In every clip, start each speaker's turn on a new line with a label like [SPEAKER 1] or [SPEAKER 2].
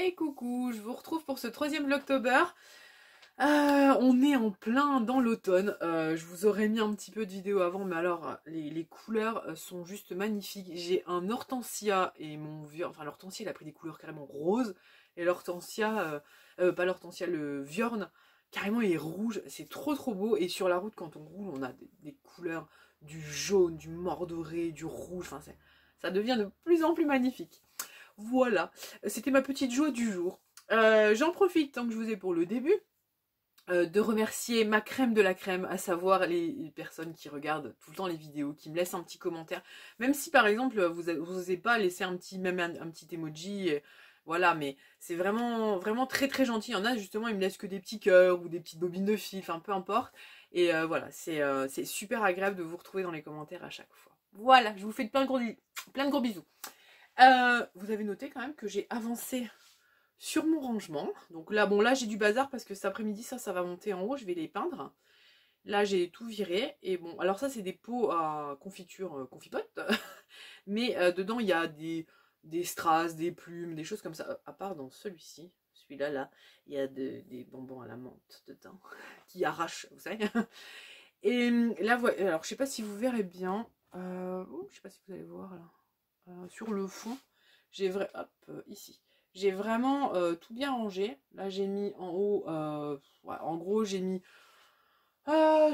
[SPEAKER 1] Et coucou, je vous retrouve pour ce troisième Vlogtober. On est en plein dans l'automne. Je vous aurais mis un petit peu de vidéo avant, mais alors les couleurs sont juste magnifiques. J'ai un hortensia et mon vieux, enfin l'hortensia il a pris des couleurs carrément roses et l'hortensia, pas l'hortensia, le viorne carrément il est rouge. C'est trop beau et sur la route quand on roule on a des couleurs du jaune, du mordoré, du rouge. Enfin ça devient de plus en plus magnifique. Voilà, c'était ma petite joie du jour. J'en profite tant que je vous ai pour le début. De remercier ma crème de la crème, à savoir les personnes qui regardent tout le temps les vidéos, qui me laissent un petit commentaire, même si par exemple vous n'osez pas laisser un petit, même un petit emoji, voilà, mais c'est vraiment très gentil. Il y en a justement, ils me laissent que des petits cœurs ou des petites bobines de fil, enfin peu importe, et voilà, c'est super agréable de vous retrouver dans les commentaires à chaque fois. Voilà, je vous fais plein de gros bisous. Vous avez noté quand même que j'ai avancé sur mon rangement. Donc là, bon, là j'ai du bazar parce que cet après-midi, ça va monter en haut, je vais les peindre. Là, j'ai tout viré. Et bon, alors ça, c'est des pots à confiture, confipote. Mais dedans, il y a des strass, des plumes, des choses comme ça. À part dans celui-ci, celui-là, là, il y a des bonbons à la menthe dedans qui arrachent, vous savez. Et là, voilà. Alors, je sais pas si vous verrez bien. Je sais pas si vous allez voir là. Sur le fond, j'ai ici. J'ai vraiment tout bien rangé. Là, j'ai mis en haut, ouais, en gros, j'ai mis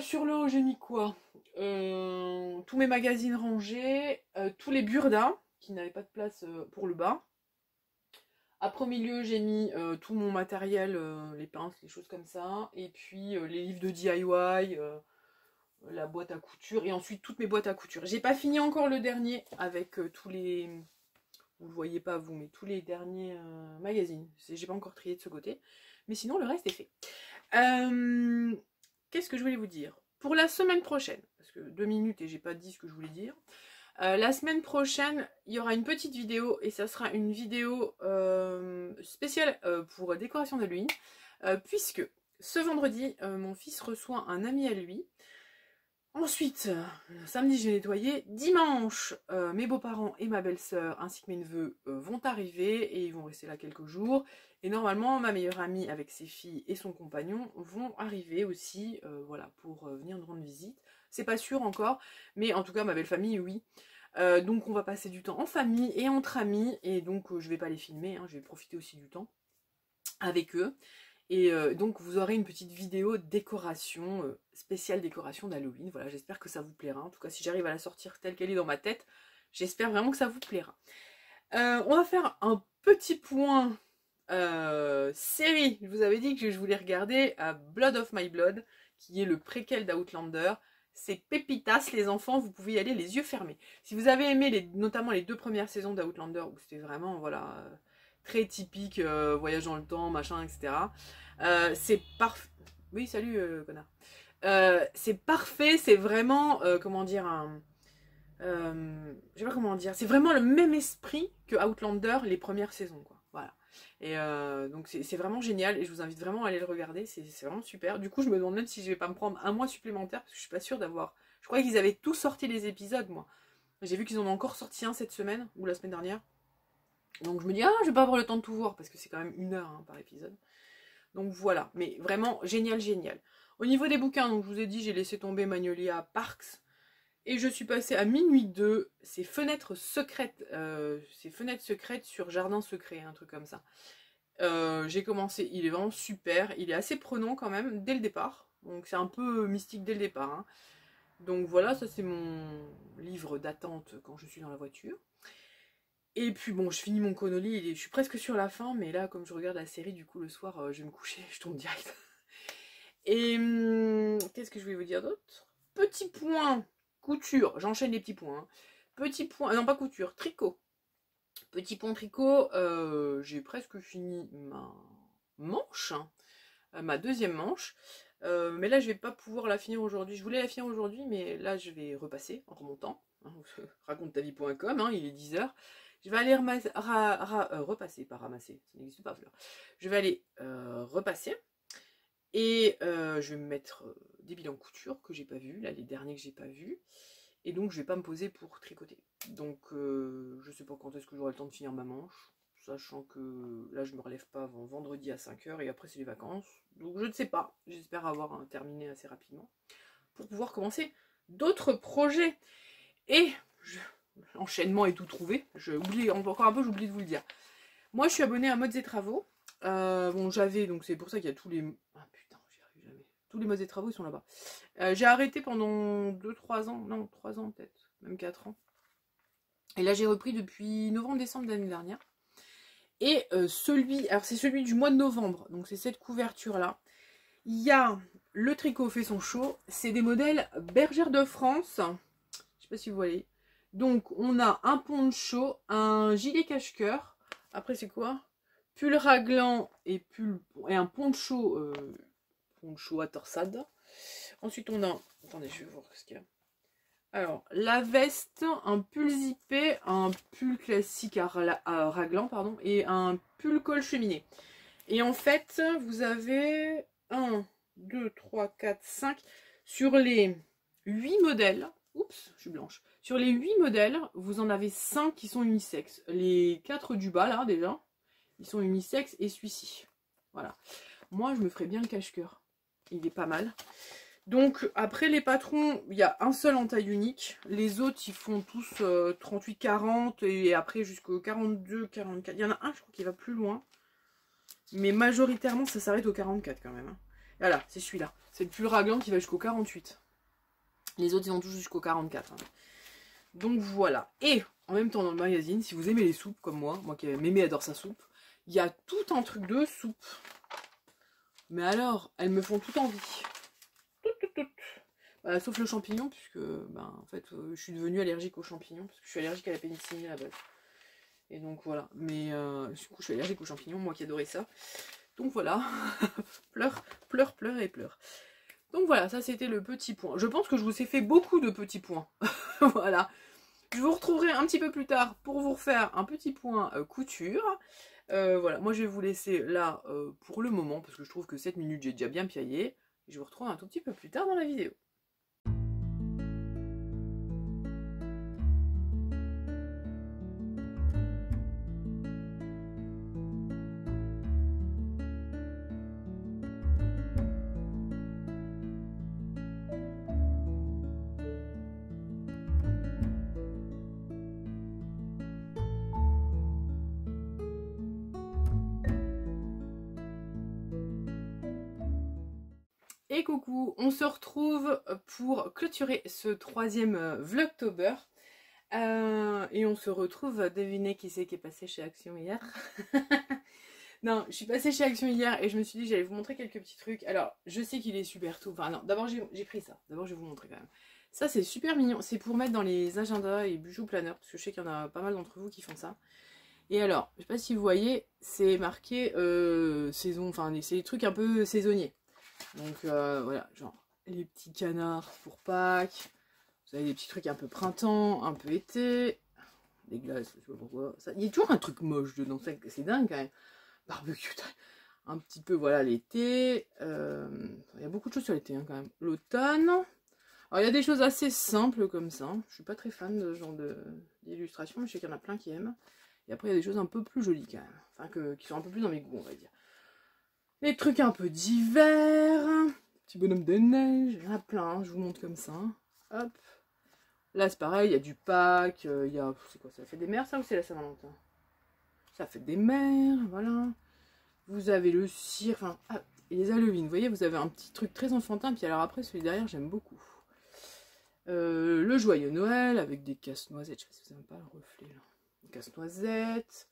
[SPEAKER 1] sur le haut, j'ai mis quoi, tous mes magazines rangés, tous les burdas qui n'avaient pas de place pour le bas. Après, au milieu, j'ai mis tout mon matériel, les pinces, les choses comme ça. Et puis, les livres de DIY, la boîte à couture. Et ensuite, toutes mes boîtes à couture. J'ai pas fini encore le dernier avec tous les... Vous le voyez pas vous, mais tous les derniers magazines. J'ai pas encore trié de ce côté. Mais sinon, le reste est fait. Qu'est-ce que je voulais vous dire? Pour la semaine prochaine, parce que 2 minutes et j'ai pas dit ce que je voulais dire. La semaine prochaine, il y aura une petite vidéo et ça sera une vidéo spéciale pour décoration d'Halloween. Puisque ce vendredi, mon fils reçoit un ami à lui. Ensuite, samedi j'ai nettoyé. Dimanche, mes beaux-parents et ma belle-sœur ainsi que mes neveux vont arriver et ils vont rester là quelques jours. Et normalement, ma meilleure amie avec ses filles et son compagnon vont arriver aussi, voilà, pour venir nous rendre visite. C'est pas sûr encore, mais en tout cas ma belle famille, oui. Donc on va passer du temps en famille et entre amis et donc je vais pas les filmer, hein, je vais profiter aussi du temps avec eux. Et donc vous aurez une petite vidéo décoration, spéciale décoration d'Halloween. Voilà, j'espère que ça vous plaira. En tout cas, si j'arrive à la sortir telle qu'elle est dans ma tête, j'espère vraiment que ça vous plaira. On va faire un petit point série. Je vous avais dit que je voulais regarder Blood of My Blood, qui est le préquel d'Outlander. C'est pépitas, les enfants, vous pouvez y aller les yeux fermés. Si vous avez aimé notamment les 2 premières saisons d'Outlander, où c'était vraiment, voilà... très typique, voyage dans le temps, machin, etc. C'est parfait. Oui, salut, connard. C'est parfait, c'est vraiment, comment dire, je sais pas comment dire, c'est vraiment le même esprit que Outlander, les premières saisons, quoi. Voilà. Et donc c'est vraiment génial et je vous invite vraiment à aller le regarder, c'est vraiment super. Du coup, je me demande même si je vais pas me prendre un mois supplémentaire parce que je suis pas sûre d'avoir. Je croyais qu'ils avaient tous sorti les épisodes, moi. J'ai vu qu'ils en ont encore sorti un cette semaine ou la semaine dernière. Donc je me dis, je vais pas avoir le temps de tout voir, parce que c'est quand même 1 heure hein, par épisode. Donc voilà, mais vraiment génial. Au niveau des bouquins, donc je vous ai dit, j'ai laissé tomber Magnolia Parks. Et je suis passée à Minuit 2, c'est Fenêtres secrètes. C'est Fenêtres secrètes sur Jardin secret, un truc comme ça. J'ai commencé, il est vraiment super. Il est assez prenant quand même, dès le départ. Donc c'est un peu mystique dès le départ. Hein. Donc voilà, ça c'est mon livre d'attente quand je suis dans la voiture. Et puis bon, je finis mon Connolly, je suis presque sur la fin, mais là, comme je regarde la série, du coup, le soir, je vais me coucher, je tombe direct. Et qu'est-ce que je voulais vous dire d'autre? Petit point couture, j'enchaîne les petits points. Hein. Petit point, non pas couture, tricot. Petit point tricot, j'ai presque fini ma manche, hein, ma deuxième manche. Mais là, je vais pas pouvoir la finir aujourd'hui. Je voulais la finir aujourd'hui, mais là, je vais repasser en remontant. Hein, racontetavie.com, hein, il est 10h. Je vais aller repasser, pas ramasser, ça n'existe pas. Je vais aller repasser et je vais me mettre des bilans couture que j'ai pas vu, là les derniers que j'ai pas vus. Et donc je vais pas me poser pour tricoter. Donc je sais pas quand est-ce que j'aurai le temps de finir ma manche. sachant que là je me relève pas avant vendredi à 5 h et après c'est les vacances. Donc je ne sais pas, j'espère avoir terminé assez rapidement pour pouvoir commencer d'autres projets. Et l'enchaînement est tout trouvé, encore un peu, j'oublie de vous le dire. Moi je suis abonnée à Modes et Travaux. Bon j'avais, donc c'est pour ça qu'il y a tous les... Ah putain, j'y arrive jamais. Tous les Modes et Travaux ils sont là-bas. J'ai arrêté pendant 2-3 ans, non 3 ans peut-être, même 4 ans. Et là j'ai repris depuis novembre-décembre de l'année dernière. Et alors c'est celui du mois de novembre, donc c'est cette couverture là. Il y a le tricot fait son show, c'est des modèles Bergère de France, je sais pas si vous voyez. Donc on a un poncho, un gilet cache-cœur, après c'est quoi? Pull raglan et un poncho, poncho à torsade. Ensuite on a, attendez je vais voir ce qu'il y a. Alors, la veste, un pull zippé, un pull classique à raglan, pardon, et un pull col cheminé. Et en fait, vous avez 1, 2, 3, 4, 5. Sur les 8 modèles, oups, je suis blanche. Sur les 8 modèles, vous en avez 5 qui sont unisexes. Les 4 du bas, là, déjà, ils sont unisexes et celui-ci. Voilà. Moi, je me ferais bien le cache-cœur. Il est pas mal. Donc après les patrons, il y a un seul en taille unique. Les autres ils font tous 38-40 et après jusqu'au 42-44. Il y en a un je crois qui va plus loin. Mais majoritairement ça s'arrête au 44 quand même. Hein. Voilà, c'est celui-là. C'est le pull raglan qui va jusqu'au 48. Les autres ils vont tous jusqu'au 44. Hein. Donc voilà. Et en même temps dans le magazine, si vous aimez les soupes comme moi qui Mémé adore sa soupe, il y a tout un truc de soupe. Mais alors, elles me font tout envie. Sauf le champignon, puisque en fait, je suis devenue allergique aux champignons, parce que je suis allergique à la pénicilline à la base. Et donc voilà, mais du coup je suis allergique aux champignons, moi qui adorais ça. Donc voilà, pleure et pleure. Donc voilà, ça c'était le petit point. Je pense que je vous ai fait beaucoup de petits points. Voilà. Je vous retrouverai un petit peu plus tard pour vous refaire un petit point couture. Voilà, moi je vais vous laisser là pour le moment, parce que je trouve que 7 minutes j'ai déjà bien piaillé. Je vous retrouve un tout petit peu plus tard dans la vidéo. Et coucou, on se retrouve pour clôturer ce troisième Vlogtober. Et on se retrouve, devinez qui c'est qui est passé chez Action hier. Non, je suis passée chez Action hier et je me suis dit j'allais vous montrer quelques petits trucs. Alors, je sais qu'il est super tôt. Enfin non, d'abord j'ai pris ça. D'abord je vais vous montrer quand même. Ça c'est super mignon. C'est pour mettre dans les agendas et bijoux planeurs. Parce que je sais qu'il y en a pas mal d'entre vous qui font ça. Et alors, je sais pas si vous voyez, c'est marqué saison. Enfin, c'est des trucs un peu saisonniers. Donc voilà, genre les petits canards pour Pâques. Vous avez des petits trucs un peu printemps, un peu été. Des glaces, je sais pas pourquoi. Il y a toujours un truc moche dedans, c'est dingue quand même. Barbecue, un petit peu, voilà, l'été. Il y a beaucoup de choses sur l'été hein, quand même. L'automne. Alors il y a des choses assez simples comme ça. Je suis pas très fan de ce genre d'illustration, mais je sais qu'il y en a plein qui aiment. Et après il y a des choses un peu plus jolies quand même. Enfin, qui sont un peu plus dans mes goûts, on va dire. Les trucs un peu d'hiver. Petit bonhomme de neige. Il y en a plein, hein, je vous montre comme ça. Hop. Là c'est pareil, il y a du Pâques, il y a... C'est quoi, ça fait des mers ça ou c'est la Saint-Valentin? Ça fait des mers, voilà. Vous avez le cire, enfin... Ah, et les Halloween, vous voyez, vous avez un petit truc très enfantin, puis alors après celui derrière j'aime beaucoup. Le joyeux Noël avec des casse-noisettes, je sais pas si vous n'avez pas le reflet là. Des casse-noisettes.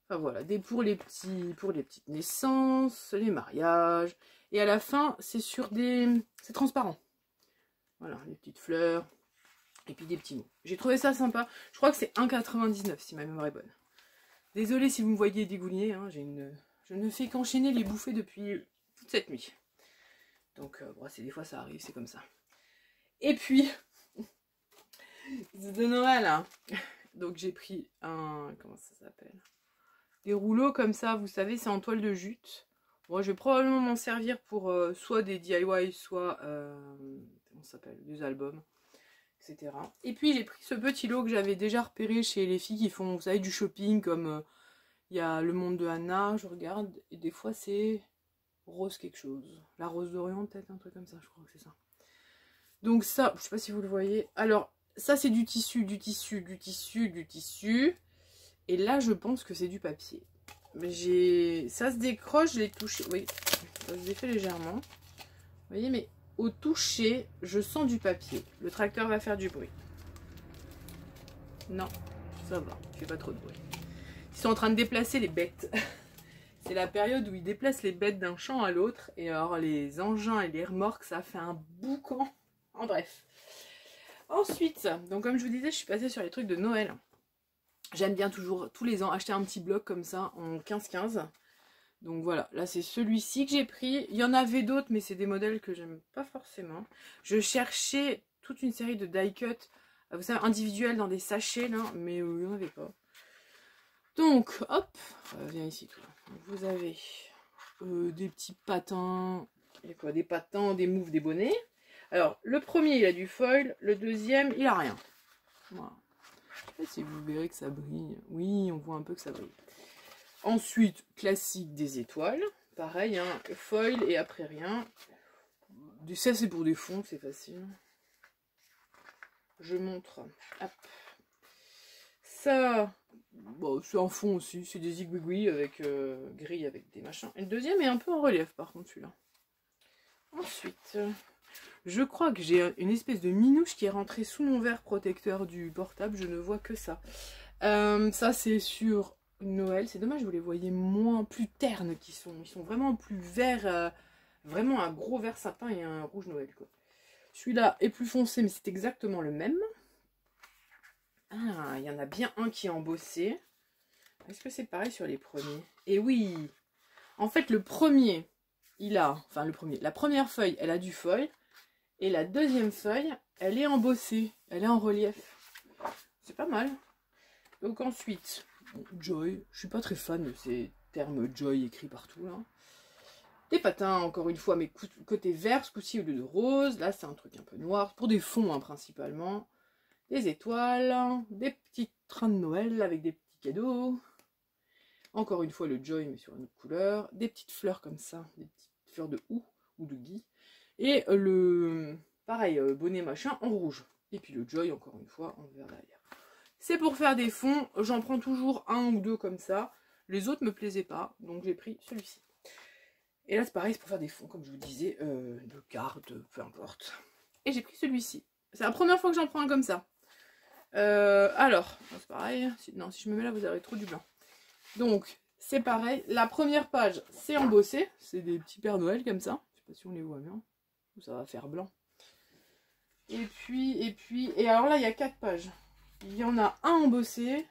[SPEAKER 1] Enfin voilà, pour les petites naissances, les mariages. Et à la fin, c'est sur des... C'est transparent. Voilà, les petites fleurs. Et puis des petits mots. J'ai trouvé ça sympa. Je crois que c'est 1,99 si ma mémoire est bonne. Désolée si vous me voyez dégouliner. Hein, je ne fais qu'enchaîner les bouffées depuis toute cette nuit. Donc, bon, des fois ça arrive, c'est comme ça. Et puis, c'est de Noël. Hein. Donc j'ai pris comment ça s'appelle? Des rouleaux comme ça, vous savez, c'est en toile de jute. Bon, je vais probablement m'en servir pour soit des DIY, soit comment ça s'appelle, des albums, etc. Et puis j'ai pris ce petit lot que j'avais déjà repéré chez les filles qui font, vous savez, du shopping comme Il y a Le Monde de Anna, je regarde, et des fois c'est rose quelque chose. La Rose d'Orient, peut-être, un truc comme ça, je crois que c'est ça. Donc ça, je sais pas si vous le voyez. Alors, ça c'est du tissu, du tissu, du tissu, du tissu. Et là, je pense que c'est du papier. Mais ça se décroche, je l'ai touché. Oui, ça se défait légèrement. Vous voyez, mais au toucher, je sens du papier. Le tracteur va faire du bruit. Non, ça va, il fait pas trop de bruit. Ils sont en train de déplacer les bêtes. C'est la période où ils déplacent les bêtes d'un champ à l'autre. Et alors les engins et les remorques, ça fait un boucan. En bref. Ensuite, donc comme je vous disais, je suis passée sur les trucs de Noël. J'aime bien toujours, tous les ans, acheter un petit bloc comme ça, en 15-15. Donc voilà, là c'est celui-ci que j'ai pris. Il y en avait d'autres, mais c'est des modèles que j'aime pas forcément. Je cherchais toute une série de die cut, vous savez, individuels dans des sachets, là, mais il n'y en avait pas. Donc, hop, viens ici, toi. Vous avez des petits patins, il y a quoi, des patins, des moufles, des bonnets. Alors, le premier, il a du foil, le deuxième, il a rien. Voilà. Je sais pas si vous verrez que ça brille. Oui, on voit un peu que ça brille. Ensuite, classique des étoiles. Pareil, hein, foil et après rien. Ça, c'est pour des fonds, c'est facile. Je montre. Hop. Ça, bon, c'est en fond aussi. C'est des zigouigouis avec gris avec des machins. Et le deuxième est un peu en relief, par contre, celui-là. Ensuite, je crois que j'ai une espèce de minouche qui est rentrée sous mon verre protecteur du portable. Je ne vois que ça. Ça, c'est sur Noël. C'est dommage, vous les voyez moins, plus ternes qu'ils sont. Ils sont vraiment plus verts. Vraiment un gros vert sapin et un rouge Noël, quoi. Celui-là est plus foncé, mais c'est exactement le même. Ah, il y en a bien un qui est embossé. Est-ce que c'est pareil sur les premiers? Et oui! En fait, le premier, la première feuille, elle a du foil. Et la deuxième feuille, elle est embossée. Elle est en relief. C'est pas mal. Donc ensuite, Joy. Je suis pas très fan de ces termes Joy écrits partout, là. Des patins, encore une fois, mais côté vert, ce coup-ci au lieu de rose. Là, c'est un truc un peu noir, pour des fonds, hein, principalement. Des étoiles, des petits trains de Noël avec des petits cadeaux. Encore une fois, le Joy, mais sur une autre couleur. Des petites fleurs comme ça, des petites fleurs de houx ou de gui. Et le, pareil, bonnet machin en rouge. Et puis le Joy, encore une fois, en vert derrière. C'est pour faire des fonds. J'en prends toujours un ou deux comme ça. Les autres me plaisaient pas, donc j'ai pris celui-ci. Et là, c'est pareil, c'est pour faire des fonds, comme je vous disais, de cartes, peu importe. Et j'ai pris celui-ci. C'est la première fois que j'en prends un comme ça. Alors, c'est pareil. Non, si je me mets là, vous avez trop du blanc. Donc, c'est pareil. La première page, c'est embossé. C'est des petits Pères Noël comme ça. Je sais pas si on les voit bien. Ça va faire blanc. Et alors là, il y a 4 pages. Il y en a un embossé.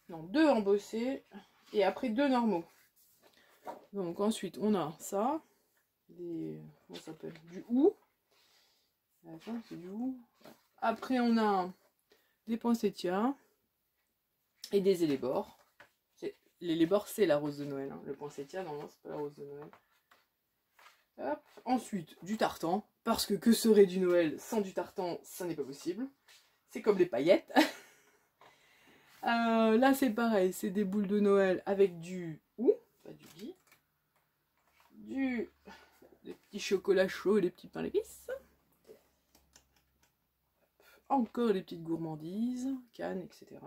[SPEAKER 1] Non, 2 embossés. Et après 2 normaux. Donc ensuite, on a ça. Comment ça s'appelle? Du hou. C'est du hou. Après, on a des poinsettias. Et des élébores. L'élébore, c'est la rose de Noël. Hein. Le poinsettia, non, c'est pas la rose de Noël. Hop. Ensuite, du tartan. Parce que serait du Noël sans du tartan? Ça n'est pas possible. C'est comme les paillettes. Là, c'est pareil. C'est des boules de Noël avec du hou. Pas du gui. Des petits chocolats chauds et des petits pains d'épices. Encore des petites gourmandises. Cannes, etc.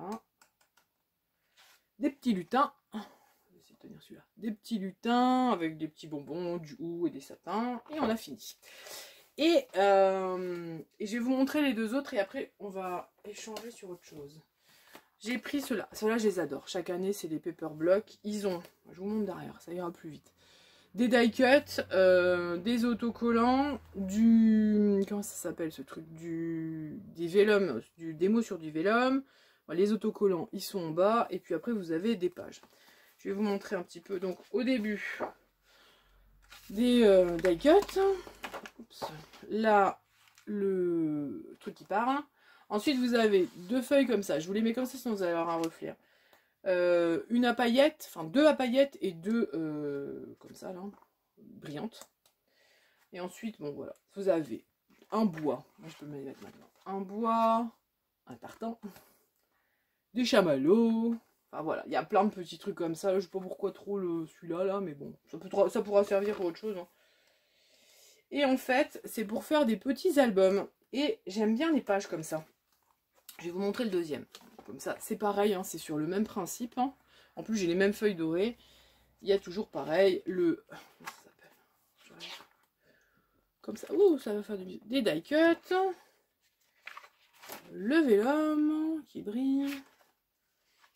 [SPEAKER 1] Des petits lutins. Je vais essayer de tenir celui-là. Des petits lutins avec des petits bonbons, du hou et des sapins. Et on a fini. Et je vais vous montrer les deux autres et après on va échanger sur autre chose. J'ai pris ceux-là. Ceux-là, je les adore. Chaque année, c'est les paper blocks. Ils ont, je vous montre derrière, ça ira plus vite. Des die cut, des autocollants, comment ça s'appelle ce truc, des vélum, des mots sur du vélum. Les autocollants, ils sont en bas. Et puis après, vous avez des pages. Je vais vous montrer un petit peu. Donc, au début, des die cut. Oups. Là, le truc qui parle. Ensuite, vous avez 2 feuilles comme ça. Je vous les mets comme ça, sinon vous allez avoir un reflet. Une à paillettes, enfin 2 à paillettes et 2 comme ça, là, brillantes. Et ensuite, bon voilà, vous avez un bois. Moi, je peux me les mettre maintenant. Un bois, un tartan, des chamallows, Enfin voilà, il y a plein de petits trucs comme ça. Je sais pas pourquoi trop celui-là, là, mais bon, ça pourra servir pour autre chose. Hein. Et en fait, c'est pour faire des petits albums. Et j'aime bien les pages comme ça. Je vais vous montrer le deuxième. Comme ça, c'est pareil, hein, c'est sur le même principe. Hein. En plus, j'ai les mêmes feuilles dorées. Il y a toujours pareil, le... Comment ça s'appelle? Comme ça. Ouh, ça va faire des die cuts. Le vélum qui brille.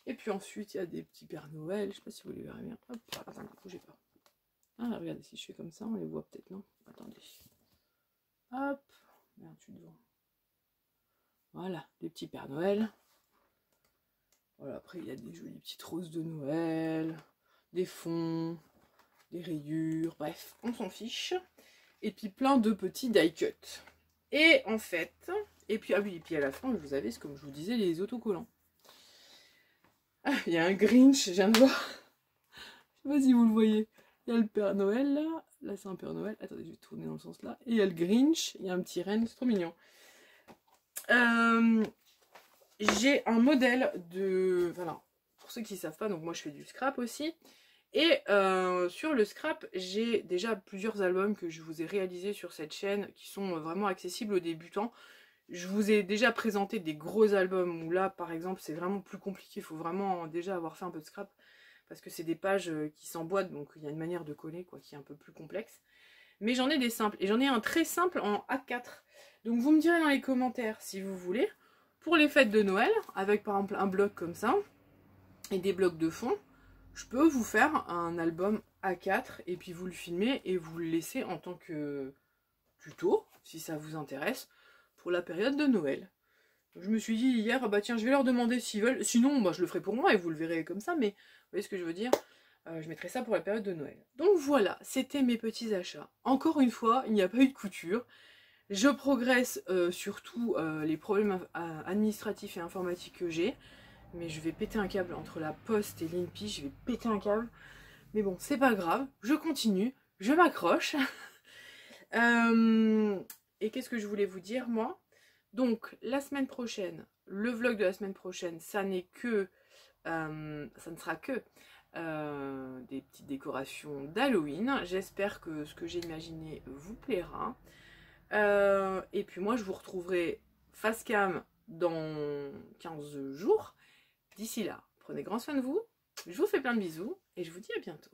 [SPEAKER 1] Et puis ensuite, il y a des petits Pères Noël. Je sais pas si vous les verrez bien. Hop, attendez, bougez pas. Ah, regardez, si je fais comme ça, on les voit peut-être, non? Attendez. Hop. Merde, je suis devant. Voilà, des petits Pères Noël. Voilà, après, il y a des jolies petites roses de Noël. Des fonds. Des rayures. Bref, on s'en fiche. Et puis plein de petits die cuts. Et en fait... Et puis, ah oui, et puis à la fin, vous avez, comme je vous disais, les autocollants. Ah, il y a un Grinch, je viens de voir. Je sais pas si vous le voyez. Il y a le Père Noël là. Là, c'est un Père Noël. Attendez, je vais tourner dans le sens là. Et il y a le Grinch. Il y a un petit renne. C'est trop mignon. J'ai un modèle de... Voilà. Pour ceux qui ne savent pas, donc moi, je fais du scrap aussi. Et sur le scrap, j'ai déjà plusieurs albums que je vous ai réalisés sur cette chaîne qui sont vraiment accessibles aux débutants. Je vous ai déjà présenté des gros albums où là, par exemple, c'est vraiment plus compliqué. Il faut vraiment déjà avoir fait un peu de scrap parce que c'est des pages qui s'emboîtent, donc il y a une manière de coller quoi, qui est un peu plus complexe. Mais j'en ai des simples et j'en ai un très simple en A4. Donc vous me direz dans les commentaires si vous voulez, pour les fêtes de Noël, avec par exemple un bloc comme ça et des blocs de fond, je peux vous faire un album A4 et puis vous le filmez et vous le laissez en tant que tuto, si ça vous intéresse, pour la période de Noël. Donc, je me suis dit hier, bah tiens, je vais leur demander s'ils veulent, sinon bah, je le ferai pour moi et vous le verrez comme ça, mais vous voyez ce que je veux dire, je mettrai ça pour la période de Noël. Donc voilà, c'était mes petits achats. Encore une fois, il n'y a pas eu de couture. Je progresse sur tous les problèmes administratifs et informatiques que j'ai. Mais je vais péter un câble entre la poste et l'INPI, je vais péter un câble. Mais bon, c'est pas grave, je continue, je m'accroche. Et qu'est-ce que je voulais vous dire, moi? Donc, la semaine prochaine, le vlog de la semaine prochaine, ça n'est que... ça ne sera que des petites décorations d'Halloween. J'espère que ce que j'ai imaginé vous plaira. Et puis moi, je vous retrouverai face cam dans 15 jours. D'ici là, prenez grand soin de vous, je vous fais plein de bisous et je vous dis à bientôt.